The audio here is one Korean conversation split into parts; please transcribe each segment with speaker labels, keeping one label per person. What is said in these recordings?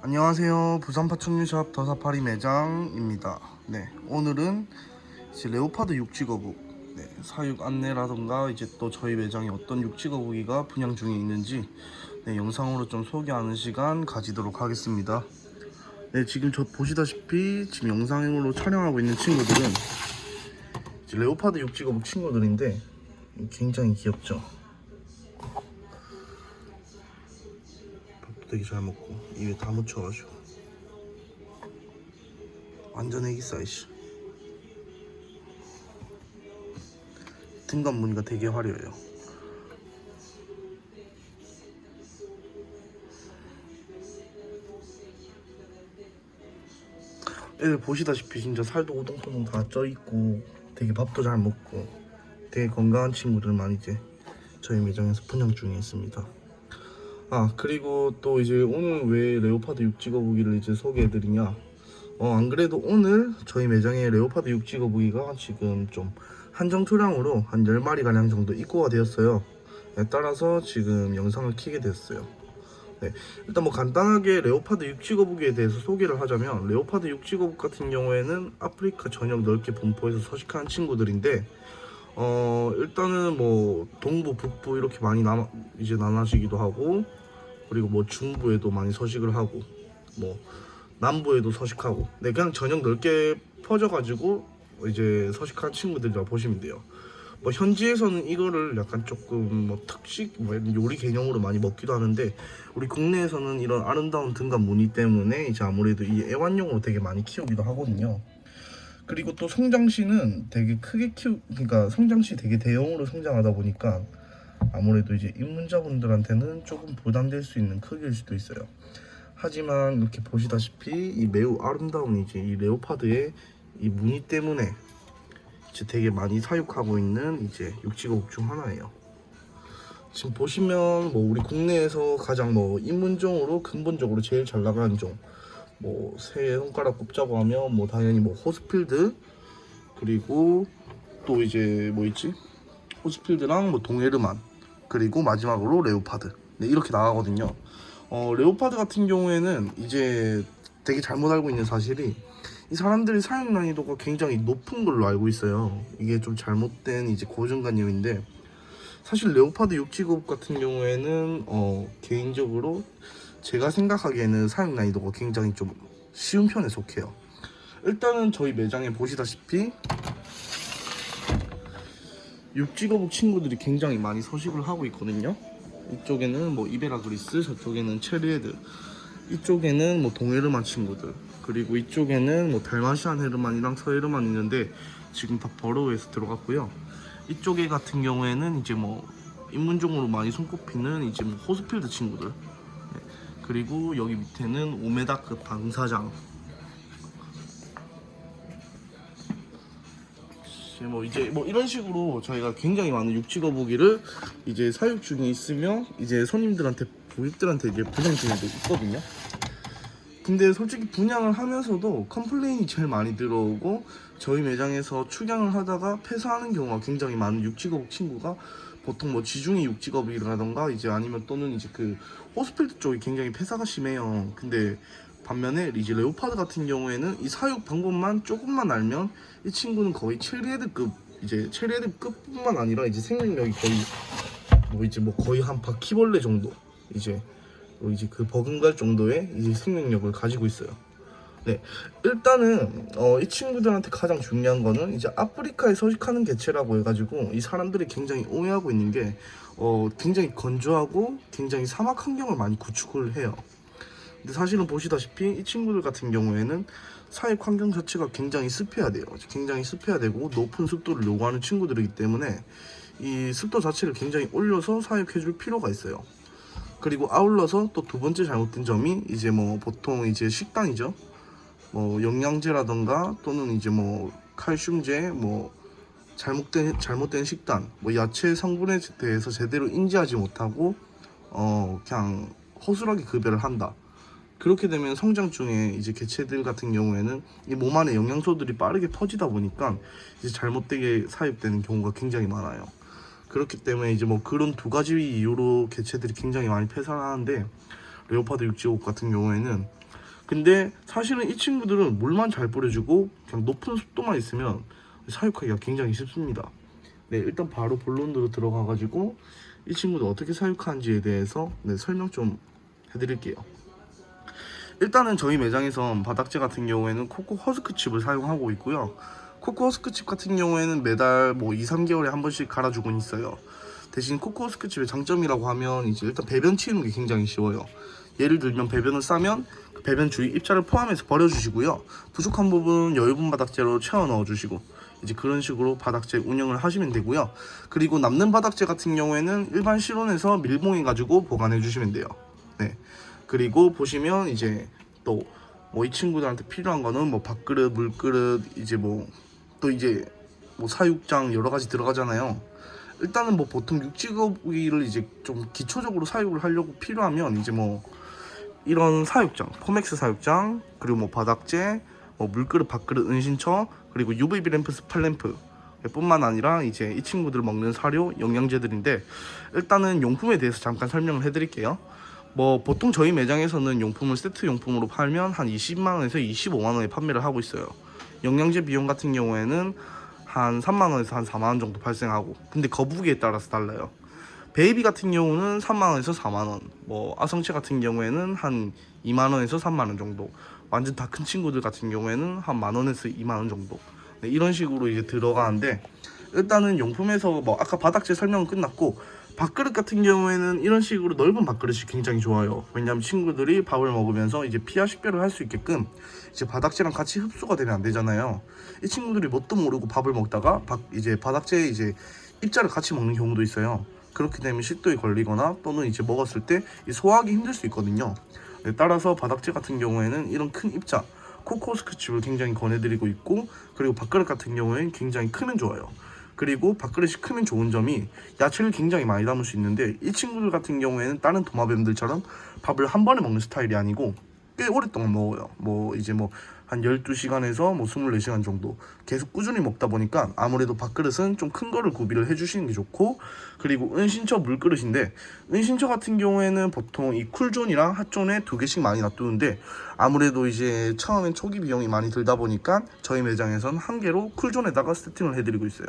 Speaker 1: 안녕하세요. 부산 파충류샵 더사파리 매장입니다. 네, 오늘은 이제 레오파드 육지거북 사육 안내라던가 이제 또 저희 매장에 어떤 육지거북이가 분양 중에 있는지 영상으로 좀 소개하는 시간 가지도록 하겠습니다. 네, 지금 저 보시다시피 지금 영상으로 촬영하고 있는 친구들은 이제 레오파드 육지거북 친구들인데 굉장히 귀엽죠. 밥도 되게 잘 먹고 입에 다 묻혀가지고 완전 애기 사이즈. 등간 무늬가 되게 화려해요. 애들 보시다시피 진짜 살도 오동통통 다 쪄있고 되게 밥도 잘 먹고 되게 건강한 친구들만 이제 저희 매장에서 분양 중에 있습니다. 그리고 또 이제 오늘 왜 레오파드 육지거북이를 이제 소개해드리냐, 안 그래도 오늘 저희 매장에 레오파드 육지거북이가 지금 좀 한정 수량으로 한 10마리 가량 정도 입고가 되었어요. 따라서 지금 영상을 켜게 됐어요. 일단 뭐 간단하게 레오파드 육지거북이에 대해서 소개를 하자면, 레오파드 육지거북 같은 경우에는 아프리카 전역 넓게 분포해서 서식하는 친구들인데, 일단은 뭐 동부, 북부 이렇게 많이 이제 나눠지기도 하고, 그리고 뭐 중부에도 많이 서식을 하고, 뭐 남부에도 서식하고, 그냥 전역 넓게 퍼져가지고 이제 서식한 친구들이라고 보시면 돼요. 뭐 현지에서는 이거를 약간 조금 뭐 특식, 뭐 요리 개념으로 많이 먹기도 하는데, 우리 국내에서는 이런 아름다운 등간 무늬 때문에 이제 아무래도 이 애완용으로 되게 많이 키우기도 하거든요. 그리고 또 성장시는 되게 크게 그러니까 성장시 되게 대형으로 성장하다 보니까 아무래도 이제 입문자분들한테는 조금 부담될 수 있는 크기일 수도 있어요. 하지만 이렇게 보시다시피 이 매우 아름다운 이제 이 레오파드의 이 무늬 때문에 이제 되게 많이 사육하고 있는 이제 육지거북 중 하나예요. 지금 보시면 뭐 우리 국내에서 가장 뭐 입문종으로 근본적으로 제일 잘 나가는 종, 뭐 세 손가락 꼽자고 하면 뭐 당연히 뭐 호스필드, 그리고 또 이제 뭐 있지? 호스필드랑 뭐 동에르만, 그리고 마지막으로 레오파드. 이렇게 나가거든요. 레오파드 같은 경우에는 이제 되게 잘못 알고 있는 사실이, 이 사람들이 사육 난이도가 굉장히 높은 걸로 알고 있어요. 이게 좀 잘못된 이제 고정관념인데, 사실 레오파드 육지거북 같은 경우에는 개인적으로 제가 생각하기에는 사육 난이도가 굉장히 좀 쉬운 편에 속해요. 일단은 저희 매장에 보시다시피 육지거북 친구들이 굉장히 많이 서식을 하고 있거든요. 이쪽에는 뭐 이베라그리스, 저쪽에는 체리헤드, 이쪽에는 뭐 동헤르만 친구들, 그리고 이쪽에는 뭐 달마시안 헤르만이랑 서헤르만 있는데 지금 다 버러우에서 들어갔고요. 이쪽에 같은 경우에는 이제 뭐 입문종으로 많이 손꼽히는 이제 뭐 호스필드 친구들, 그리고 여기 밑에는 오메다급 방사장, 뭐 이제 뭐 이런 식으로 저희가 굉장히 많은 육지거북이를 이제 사육 중에 있으며 이제 손님들한테, 고객들한테 이제 분양 중에도 있거든요. 근데 솔직히 분양을 하면서도 컴플레인이 제일 많이 들어오고, 저희 매장에서 축양을 하다가 폐사하는 경우가 굉장히 많은 육지거북 친구가 보통 뭐 지중해 육지거북이라던가 이제 아니면 또는 이제 그 호스필드 쪽이 굉장히 폐사가 심해요. 근데 반면에 이제 레오파드 같은 경우에는 이 사육 방법만 조금만 알면 이 친구는 거의 체리헤드급, 이제 체리헤드급뿐만 아니라 이제 생명력이 거의 뭐 거의 한 바퀴벌레 정도, 이제 그 버금갈 정도의 이제 생명력을 가지고 있어요. 일단은 이 친구들한테 가장 중요한 거는 이제 아프리카에 서식하는 개체라고 해가지고 이 사람들이 굉장히 오해하고 있는 게, 굉장히 건조하고 굉장히 사막 환경을 많이 구축을 해요. 근데 사실은 보시다시피 이 친구들 같은 경우에는 사육 환경 자체가 굉장히 습해야 돼요. 굉장히 습해야 되고 높은 습도를 요구하는 친구들이기 때문에 이 습도 자체를 굉장히 올려서 사육해줄 필요가 있어요. 그리고 아울러서 또 두 번째 잘못된 점이 이제 뭐 보통 이제 식단이죠. 뭐 영양제라던가 또는 이제 뭐 칼슘제, 뭐 잘못된 식단, 뭐 야채 성분에 대해서 제대로 인지하지 못하고 그냥 허술하게 급여를 한다. 그렇게 되면 성장 중에 이제 개체들 같은 경우에는 이 몸 안에 영양소들이 빠르게 퍼지다 보니까 이제 잘못되게 사육되는 경우가 굉장히 많아요. 그렇기 때문에 이제 뭐 그런 두 가지 이유로 개체들이 굉장히 많이 폐사를 하는데, 레오파드 육지거북 같은 경우에는 근데 사실은 이 친구들은 물만 잘 뿌려주고 그냥 높은 습도만 있으면 사육하기가 굉장히 쉽습니다. 네, 일단 바로 본론으로 들어가가지고 이 친구들 어떻게 사육하는지에 대해서 설명 좀 해드릴게요. 일단은 저희 매장에선 바닥재 같은 경우에는 코코 허스크 칩을 사용하고 있고요. 코코 허스크 칩 같은 경우에는 매달 뭐 2-3개월에 한 번씩 갈아주곤 있어요. 대신 코코 허스크 칩의 장점이라고 하면 이제 일단 배변 치우는 게 굉장히 쉬워요. 예를 들면 배변을 싸면 그 배변 주위 입자를 포함해서 버려주시고요. 부족한 부분 여유분 바닥재로 채워 넣어주시고 이제 그런 식으로 바닥재 운영을 하시면 되고요. 그리고 남는 바닥재 같은 경우에는 일반 실온에서 밀봉해 가지고 보관해 주시면 돼요. 네. 그리고 보시면 이제 또 뭐 이 친구들한테 필요한 거는 뭐 밥그릇, 물그릇, 이제 뭐 또 이제 뭐 사육장 여러 가지 들어가잖아요. 일단은 뭐 보통 육지거북이를 이제 좀 기초적으로 사육을 하려고 필요하면 이제 뭐 이런 사육장, 포맥스 사육장, 그리고 뭐 바닥재, 뭐 물그릇, 밥그릇, 은신처, 그리고 UVB 램프, 스팔 램프 뿐만 아니라 이제 이 친구들 먹는 사료, 영양제들인데 일단은 용품에 대해서 잠깐 설명을 해드릴게요. 뭐 보통 저희 매장에서는 용품을 세트 용품으로 팔면 한 20만원에서 25만원에 판매를 하고 있어요. 영양제 비용 같은 경우에는 한 3만원에서 한 4만원 정도 발생하고, 근데 거북이에 따라서 달라요. 베이비 같은 경우는 3만원에서 4만원, 뭐 아성체 같은 경우에는 한 2만원에서 3만원 정도, 완전 다 큰 친구들 같은 경우에는 한 만원에서 2만원 정도, 네, 이런 식으로 이제 들어가는데, 일단은 용품에서 뭐 아까 바닥재 설명은 끝났고, 밥그릇 같은 경우에는 이런 식으로 넓은 밥그릇이 굉장히 좋아요. 왜냐하면 친구들이 밥을 먹으면서 이제 피하 식별을 할 수 있게끔 이제 바닥재랑 같이 흡수가 되면 안 되잖아요. 이 친구들이 뭣도 모르고 밥을 먹다가 이제 바닥재에 이제 입자를 같이 먹는 경우도 있어요. 그렇게 되면 식도에 걸리거나 또는 이제 먹었을 때 소화하기 힘들 수 있거든요. 네, 따라서 바닥재 같은 경우에는 이런 큰 입자 코코 허스크 칩을 굉장히 권해드리고 있고, 그리고 밥그릇 같은 경우에는 굉장히 크면 좋아요. 그리고 밥그릇이 크면 좋은 점이 야채를 굉장히 많이 담을 수 있는데, 이 친구들 같은 경우에는 다른 도마뱀들처럼 밥을 한 번에 먹는 스타일이 아니고 꽤 오랫동안 먹어요. 뭐 이제 뭐 한 12시간에서 뭐 24시간 정도 계속 꾸준히 먹다 보니까 아무래도 밥그릇은 좀 큰 거를 구비를 해주시는 게 좋고, 그리고 은신처 물그릇인데, 은신처 같은 경우에는 보통 이 쿨존이랑 핫존에 2개씩 많이 놔두는데, 아무래도 이제 처음엔 초기 비용이 많이 들다 보니까 저희 매장에서는 1개로 쿨존에다가 세팅을 해드리고 있어요.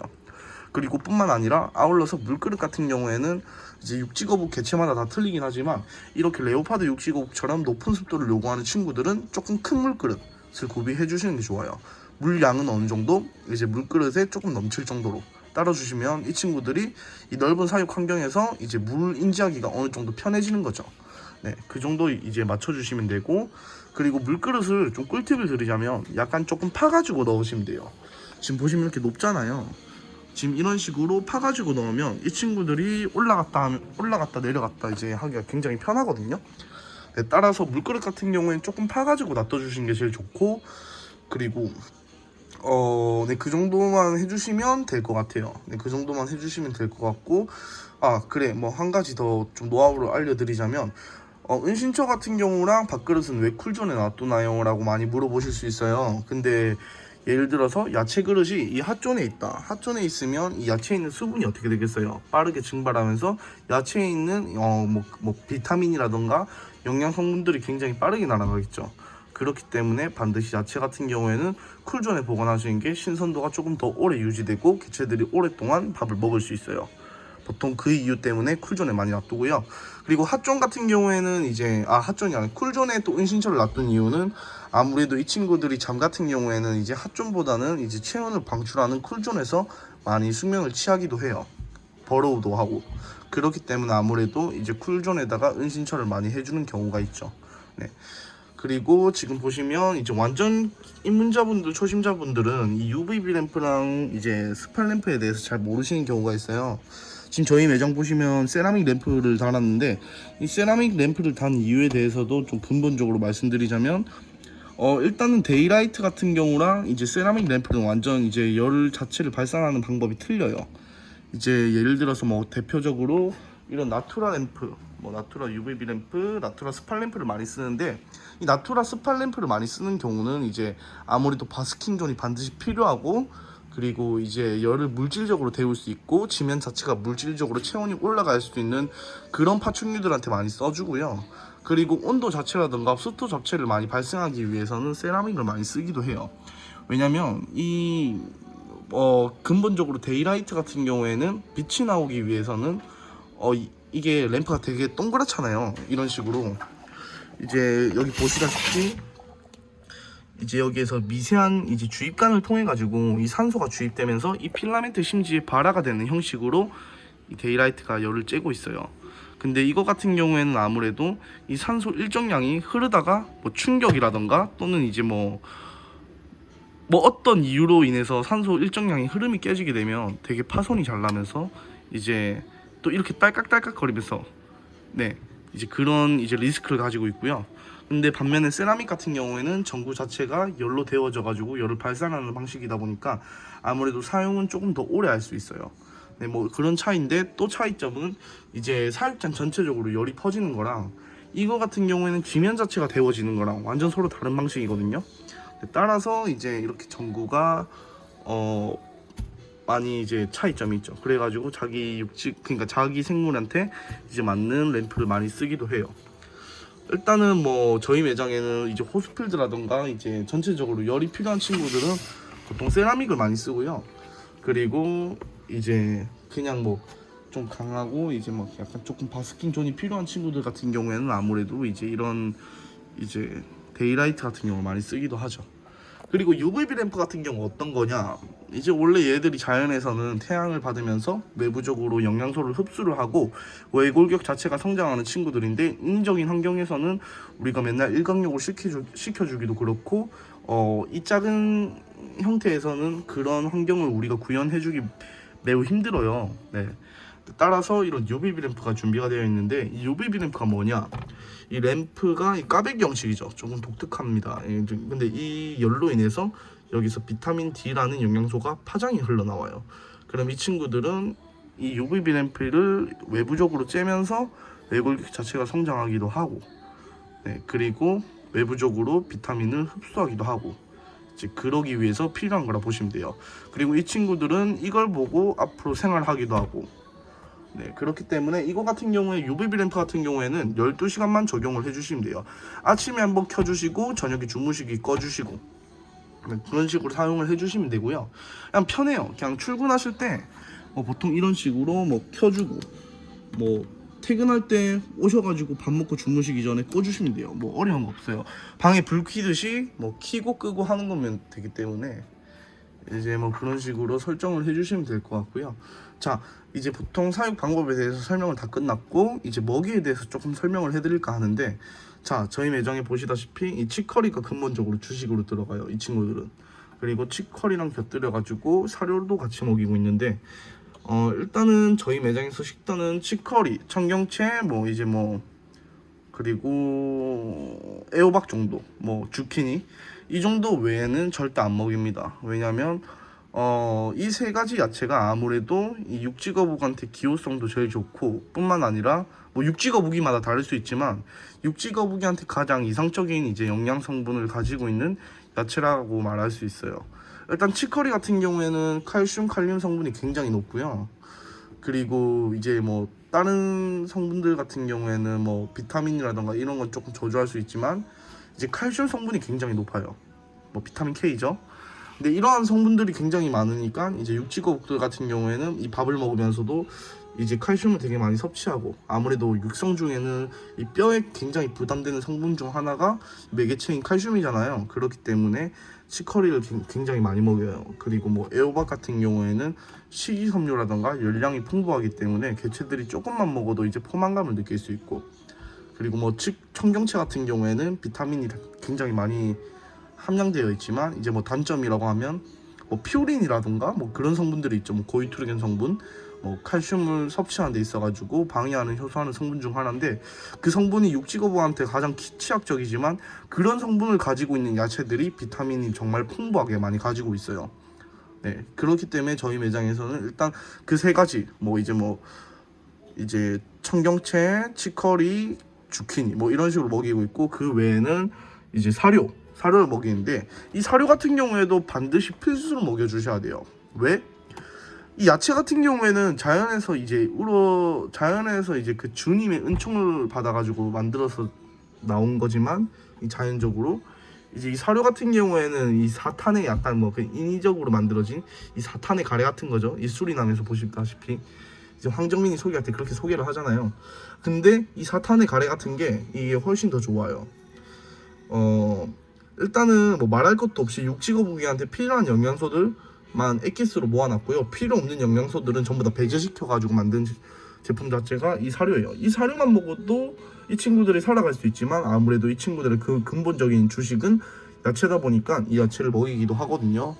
Speaker 1: 그리고 뿐만 아니라 아울러서 물그릇 같은 경우에는 이제 육지거북 개체마다 다 틀리긴 하지만, 이렇게 레오파드 육지거북처럼 높은 습도를 요구하는 친구들은 조금 큰 물그릇을 구비해 주시는 게 좋아요. 물량은 어느 정도 이제 물그릇에 조금 넘칠 정도로 따라주시면 이 친구들이 이 넓은 사육 환경에서 이제 물 인지하기가 어느 정도 편해지는 거죠. 네, 그 정도 이제 맞춰주시면 되고, 그리고 물그릇을 좀 꿀팁을 드리자면 약간 조금 파가지고 넣으시면 돼요. 지금 보시면 이렇게 높잖아요. 지금 이런 식으로 파가지고 넣으면 이 친구들이 올라갔다 내려갔다 이제 하기가 굉장히 편하거든요. 네, 따라서 물그릇 같은 경우에는 조금 파가지고 놔둬주시는 게 제일 좋고, 그리고 네, 그 정도만 해주시면 될 것 같아요. 네, 그 정도만 해주시면 될 것 같고, 아 그래, 뭐 한 가지 더 좀 노하우를 알려드리자면, 은신처 같은 경우랑 밥그릇은 왜 쿨존에 놔두나요? 라고 많이 물어보실 수 있어요. 근데 예를 들어서 야채 그릇이 이 핫존에 있다. 핫존에 있으면 이 야채에 있는 수분이 어떻게 되겠어요? 빠르게 증발하면서 야채에 있는 뭐 비타민이라던가 영양 성분들이 굉장히 빠르게 날아가겠죠. 그렇기 때문에 반드시 야채 같은 경우에는 쿨존에 보관하시는 게 신선도가 조금 더 오래 유지되고 개체들이 오랫동안 밥을 먹을 수 있어요. 보통 그 이유 때문에 쿨존에 많이 놔두고요. 그리고 핫존 같은 경우에는 이제 핫존이 아니라 쿨존에 또 은신처를 놔둔 이유는, 아무래도 이 친구들이 잠 같은 경우에는 이제 핫존보다는 이제 체온을 방출하는 쿨존에서 많이 숙면을 취하기도 해요. 버러우도 하고. 그렇기 때문에 아무래도 이제 쿨존에다가 은신처를 많이 해주는 경우가 있죠. 네. 그리고 지금 보시면 이제 완전 입문자분들, 초심자분들은 이 UVB 램프랑 이제 스팔 램프에 대해서 잘 모르시는 경우가 있어요. 지금 저희 매장 보시면 세라믹 램프를 달았는데, 이 세라믹 램프를 단 이유에 대해서도 좀 근본적으로 말씀드리자면, 일단은 데이라이트 같은 경우랑 이제 세라믹 램프는 완전 이제 열 자체를 발산하는 방법이 틀려요. 이제 예를 들어서 뭐 대표적으로 이런 나투라 램프, 뭐 나투라 UVB 램프, 나투라 스팔 램프를 많이 쓰는데, 이 나투라 스팔 램프를 많이 쓰는 경우는 이제 아무래도 바스킹 존이 반드시 필요하고, 그리고 이제 열을 물질적으로 데울 수 있고 지면 자체가 물질적으로 체온이 올라갈 수 있는 그런 파충류들한테 많이 써주고요. 그리고 온도 자체라든가 습도 자체를 많이 발생하기 위해서는 세라믹을 많이 쓰기도 해요. 왜냐면 이 근본적으로 데이라이트 같은 경우에는 빛이 나오기 위해서는 이게 램프가 되게 동그랗잖아요. 이런 식으로 이제 여기 보시다시피 이제 여기에서 미세한 이제 주입관을 통해 가지고 이 산소가 주입되면서 이 필라멘트 심지에 발화가 되는 형식으로 이 데이라이트가 열을 쬐고 있어요. 근데 이거 같은 경우에는 아무래도 이 산소 일정량이 흐르다가 뭐 충격이라던가 또는 이제 뭐 어떤 이유로 인해서 산소 일정량이 흐름이 깨지게 되면 되게 파손이 잘 나면서 이제 또 이렇게 딸깍딸깍 거리면서 네 이제 그런 이제 리스크를 가지고 있고요. 근데 반면에 세라믹 같은 경우에는 전구 자체가 열로 데워져 가지고 열을 발산하는 방식이다 보니까 아무래도 사용은 조금 더 오래 할 수 있어요. 네, 뭐 그런 차이인데 또 차이점은 이제 사육장 전체적으로 열이 퍼지는 거랑 이거 같은 경우에는 지면 자체가 데워지는 거랑 완전 서로 다른 방식이거든요. 따라서 이제 이렇게 전구가 많이 이제 차이점이 있죠. 그래가지고 자기 그러니까 자기 생물한테 이제 맞는 램프를 많이 쓰기도 해요. 일단은 뭐 저희 매장에는 이제 호스필드라던가 이제 전체적으로 열이 필요한 친구들은 보통 세라믹을 많이 쓰고요. 그리고 이제 그냥 뭐 좀 강하고 이제 막 약간 조금 바스킹 존이 필요한 친구들 같은 경우에는 아무래도 이제 이런 이제 데이라이트 같은 경우를 많이 쓰기도 하죠. 그리고 UVB 램프 같은 경우 어떤 거냐, 이제 원래 얘들이 자연에서는 태양을 받으면서 내부적으로 영양소를 흡수를 하고 외골격 자체가 성장하는 친구들인데 인적인 환경에서는 우리가 맨날 일광욕을 시켜주기도 그렇고 이 작은 형태에서는 그런 환경을 우리가 구현해주기 매우 힘들어요. 네. 따라서 이런 UVB 램프가 준비가 되어 있는데 이 UVB 램프가 뭐냐, 이 램프가 까베기 형식이죠. 조금 독특합니다. 근데 이 열로 인해서 여기서 비타민 D라는 영양소가 파장이 흘러나와요. 그럼 이 친구들은 이 UVB 램프를 외부적으로 쬐면서 외골격 자체가 성장하기도 하고 네, 그리고 외부적으로 비타민을 흡수하기도 하고 이제 그러기 위해서 필요한 거라 보시면 돼요. 그리고 이 친구들은 이걸 보고 앞으로 생활하기도 하고 네, 그렇기 때문에 이거 같은 경우에 UVB 램프 같은 경우에는 12시간만 적용을 해주시면 돼요. 아침에 한번 켜주시고 저녁에 주무시기 꺼주시고 네, 그런 식으로 사용을 해주시면 되고요. 그냥 편해요. 그냥 출근하실 때 뭐 보통 이런 식으로 뭐 켜주고 뭐 퇴근할 때 오셔가지고 밥 먹고 주무시기 전에 꺼주시면 돼요. 뭐 어려운 거 없어요. 방에 불 켜듯이 뭐 켜고 끄고 하는 거면 되기 때문에 이제 뭐 그런 식으로 설정을 해주시면 될 것 같고요. 자, 이제 보통 사육 방법에 대해서 설명을 다 끝났고 이제 먹이에 대해서 조금 설명을 해드릴까 하는데, 자, 저희 매장에 보시다시피 이 치커리가 근본적으로 주식으로 들어가요, 이 친구들은. 그리고 치커리랑 곁들여 가지고 사료도 같이 먹이고 있는데 일단은 저희 매장에서 식단은 치커리, 청경채, 뭐 이제 뭐 그리고 애호박 정도, 뭐 주키니 이 정도 외에는 절대 안 먹입니다. 왜냐면 이 세 가지 야채가 아무래도 이 육지거북한테 기호성도 제일 좋고 뿐만 아니라 뭐 육지거북이마다 다를 수 있지만 육지거북이한테 가장 이상적인 이제 영양 성분을 가지고 있는 야채라고 말할 수 있어요. 일단 치커리 같은 경우에는 칼슘, 칼륨 성분이 굉장히 높고요. 그리고 이제 뭐 다른 성분들 같은 경우에는 뭐 비타민이라던가 이런 건 조금 저조할 수 있지만 이제 칼슘 성분이 굉장히 높아요. 뭐 비타민 K죠. 근데 이러한 성분들이 굉장히 많으니까 이제 육지거북들 같은 경우에는 이 밥을 먹으면서도 이제 칼슘을 되게 많이 섭취하고, 아무래도 육성 중에는 이 뼈에 굉장히 부담되는 성분 중 하나가 매개체인 칼슘이잖아요. 그렇기 때문에 치커리를 굉장히 많이 먹여요. 그리고 뭐 애호박 같은 경우에는 식이섬유라던가 열량이 풍부하기 때문에 개체들이 조금만 먹어도 이제 포만감을 느낄 수 있고, 그리고 뭐 청경채 같은 경우에는 비타민이 굉장히 많이 함량되어 있지만 이제 뭐 단점이라고 하면 뭐 피오린이라던가 뭐 그런 성분들이 있죠. 뭐 고이트루겐 성분, 뭐 칼슘을 섭취하는 데 있어가지고 방해하는 효소하는 성분 중 하나인데, 그 성분이 육지거북한테 가장 치약적이지만 그런 성분을 가지고 있는 야채들이 비타민이 정말 풍부하게 많이 가지고 있어요. 네, 그렇기 때문에 저희 매장에서는 일단 그 세 가지 뭐 이제 청경채, 치커리, 주키니 뭐 이런 식으로 먹이고 있고, 그 외에는 이제 사료를 먹이는데 이 사료 같은 경우에도 반드시 필수로 먹여주셔야 돼요. 왜? 이 야채 같은 경우에는 자연에서 이제 그 주님의 은총을 받아가지고 만들어서 나온 거지만 이 자연적으로 이제 이 사료 같은 경우에는 이 사탄의 약간 뭐 인위적으로 만들어진 이 사탄의 가래 같은 거죠. 이 수리남에서 보시다시피 이제 황정민이 소개할 때 그렇게 소개를 하잖아요. 근데 이 사탄의 가래 같은 게 이게 훨씬 더 좋아요. 일단은 뭐 말할 것도 없이 육지거북이한테 필요한 영양소들만 액기스로 모아놨고요. 필요 없는 영양소들은 전부 다 배제시켜가지고 만든 제품 자체가 이 사료예요. 이 사료만 먹어도 이 친구들이 살아갈 수 있지만 아무래도 이 친구들의 그 근본적인 주식은 야채다 보니까 이 야채를 먹이기도 하거든요.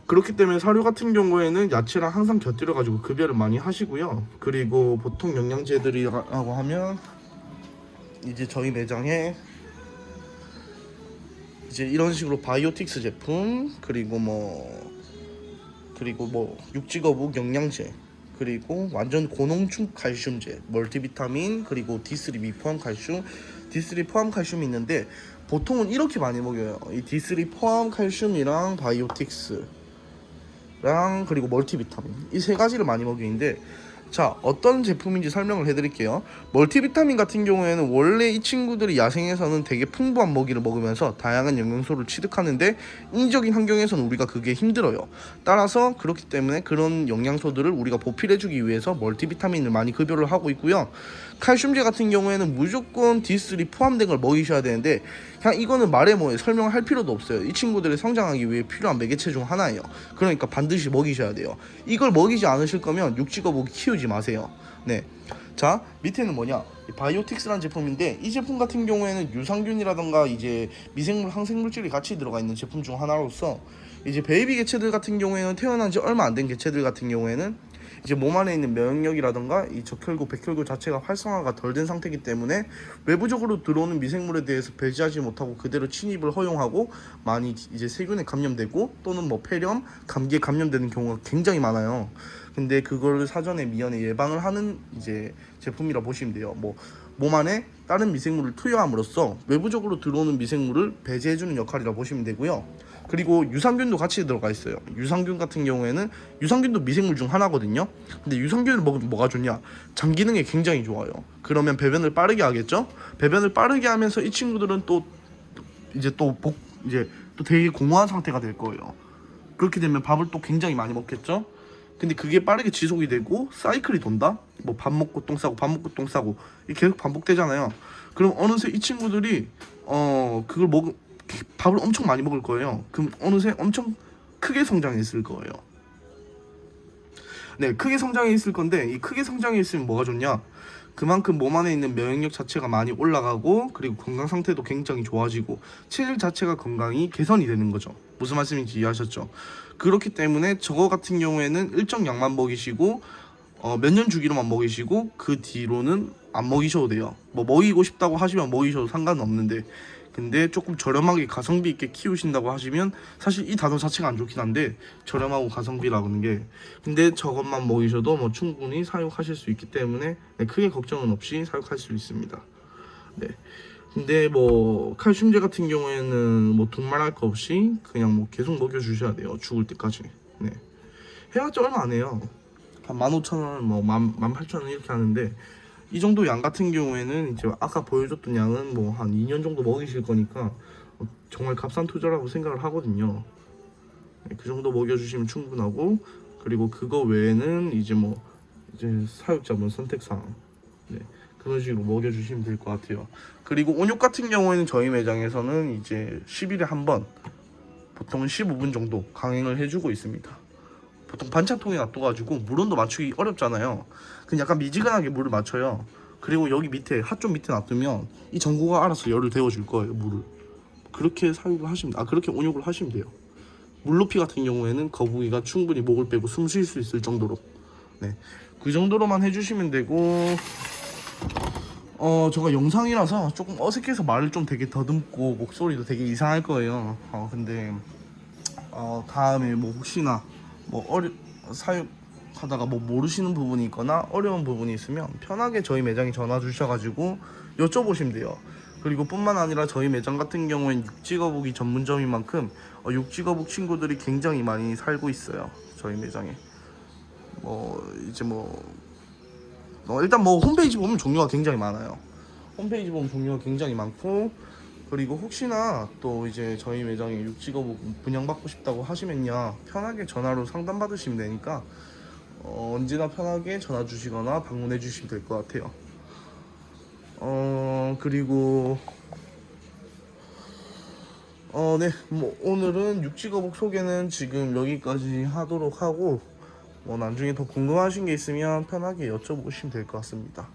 Speaker 1: 그렇기 때문에 사료 같은 경우에는 야채랑 항상 곁들여 가지고 급여를 많이 하시고요. 그리고 보통 영양제들이라고 하면 이제 저희 매장에 이제 이런 식으로 바이오틱스 제품, 그리고 뭐 육지거북 영양제, 그리고 완전 고농축 칼슘제, 멀티비타민, 그리고 D3 포함 칼슘, D3 포함 칼슘이 있는데 보통은 이렇게 많이 먹여요. 이 D3 포함 칼슘이랑 바이오틱스랑 그리고 멀티비타민, 이 세 가지를 많이 먹이는데, 자, 어떤 제품인지 설명을 해드릴게요. 멀티비타민 같은 경우에는 원래 이 친구들이 야생에서는 되게 풍부한 먹이를 먹으면서 다양한 영양소를 취득하는데 인위적인 환경에서는 우리가 그게 힘들어요. 따라서 그렇기 때문에 그런 영양소들을 우리가 보필해주기 위해서 멀티비타민을 많이 급여를 하고 있고요. 칼슘제 같은 경우에는 무조건 D3 포함된 걸 먹이셔야 되는데, 그냥 이거는 말해 뭐해 설명을 할 필요도 없어요. 이 친구들이 성장하기 위해 필요한 매개체 중 하나예요. 그러니까 반드시 먹이셔야 돼요. 이걸 먹이지 않으실 거면 육지거북이 키우지 마세요. 네. 자, 밑에는 뭐냐, 바이오틱스라는 제품인데, 이 제품 같은 경우에는 유산균이라던가 이제 미생물 항생물질이 같이 들어가 있는 제품 중 하나로서, 이제 베이비 개체들 같은 경우에는 태어난 지 얼마 안 된 개체들 같은 경우에는 이제 몸 안에 있는 면역력이라던가 이 적혈구, 백혈구 자체가 활성화가 덜 된 상태이기 때문에 외부적으로 들어오는 미생물에 대해서 배제하지 못하고 그대로 침입을 허용하고 많이 이제 세균에 감염되고 또는 뭐 폐렴, 감기에 감염되는 경우가 굉장히 많아요. 근데 그걸 사전에 미연에 예방을 하는 이제 제품이라 보시면 돼요. 뭐 몸 안에 다른 미생물을 투여함으로써 외부적으로 들어오는 미생물을 배제해주는 역할이라 보시면 되고요. 그리고 유산균도 같이 들어가 있어요. 유산균 같은 경우에는 유산균도 미생물 중 하나거든요. 근데 유산균을 먹으면 뭐가 좋냐? 장 기능에 굉장히 좋아요. 그러면 배변을 빠르게 하겠죠? 배변을 빠르게 하면서 이 친구들은 또 되게 공허한 상태가 될 거예요. 그렇게 되면 밥을 또 굉장히 많이 먹겠죠? 근데 그게 빠르게 지속이 되고 사이클이 돈다? 뭐 밥 먹고 똥 싸고 밥 먹고 똥 싸고 이게 계속 반복되잖아요. 그럼 어느새 이 친구들이 밥을 엄청 많이 먹을 거예요. 그럼 어느새 엄청 크게 성장했을 거예요. 네, 크게 성장했을 건데 이 크게 성장했으면 뭐가 좋냐? 그만큼 몸 안에 있는 면역력 자체가 많이 올라가고 그리고 건강 상태도 굉장히 좋아지고 체질 자체가 건강이 개선이 되는 거죠. 무슨 말씀인지 이해하셨죠? 그렇기 때문에 저거 같은 경우에는 일정 양만 먹이시고 몇 년 주기로만 먹이시고 그 뒤로는 안 먹이셔도 돼요. 뭐 먹이고 싶다고 하시면 먹이셔도 상관은 없는데, 근데 조금 저렴하게 가성비 있게 키우신다고 하시면, 사실 이 단어 자체가 안 좋긴 한데 저렴하고 가성비라는 게, 근데 저것만 먹이셔도 뭐 충분히 사육하실 수 있기 때문에 크게 걱정은 없이 사육할 수 있습니다. 네. 근데 뭐 칼슘제 같은 경우에는 뭐 두말할 거 없이 그냥 뭐 계속 먹여주셔야 돼요. 죽을 때까지. 네. 해봤자 얼마 안 해요. 한 15,000원, 뭐 18,000원 이렇게 하는데, 이 정도 양 같은 경우에는 이제 아까 보여줬던 양은 뭐 한 2년 정도 먹이실 거니까 정말 값싼 투자라고 생각을 하거든요. 네, 그 정도 먹여주시면 충분하고, 그리고 그거 외에는 이제 사육자분 선택사항, 네, 그런 식으로 먹여주시면 될 것 같아요. 그리고 온육 같은 경우에는 저희 매장에서는 이제 10일에 한 번, 보통은 15분 정도 강행을 해주고 있습니다. 보통 반찬통에 놔둬가지고 물온도 맞추기 어렵잖아요. 그냥 약간 미지근하게 물을 맞춰요. 그리고 여기 밑에 핫존 밑에 놔두면 이 전구가 알아서 열을 데워줄 거예요. 물을 그렇게 사육을 하시면 그렇게 온육을 하시면 돼요. 물높이 같은 경우에는 거북이가 충분히 목을 빼고 숨 쉴 수 있을 정도로, 네, 그 정도로만 해주시면 되고, 제가 영상이라서 조금 어색해서 말을 좀 되게 더듬고 목소리도 되게 이상할 거예요. 근데 다음에 뭐 혹시나 사육하다가 뭐 모르시는 부분이 있거나 어려운 부분이 있으면 편하게 저희 매장에 전화 주셔가지고 여쭤보시면 돼요. 그리고 뿐만 아니라 저희 매장 같은 경우엔 육지거북이 전문점인 만큼 육지거북 친구들이 굉장히 많이 살고 있어요. 저희 매장에 일단 뭐 홈페이지 보면 종류가 굉장히 많아요. 홈페이지 보면 종류가 굉장히 많고, 그리고 혹시나 또 이제 저희 매장에 육지거북 분양받고 싶다고 하시면요, 편하게 전화로 상담 받으시면 되니까 언제나 편하게 전화 주시거나 방문해 주시면 될 것 같아요. 그리고 네, 뭐 오늘은 육지거북 소개는 지금 여기까지 하도록 하고, 뭐 나중에 더 궁금하신 게 있으면 편하게 여쭤보시면 될 것 같습니다.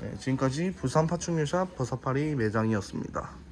Speaker 1: 네, 지금까지 부산 파충류샵 버사파리 매장이었습니다.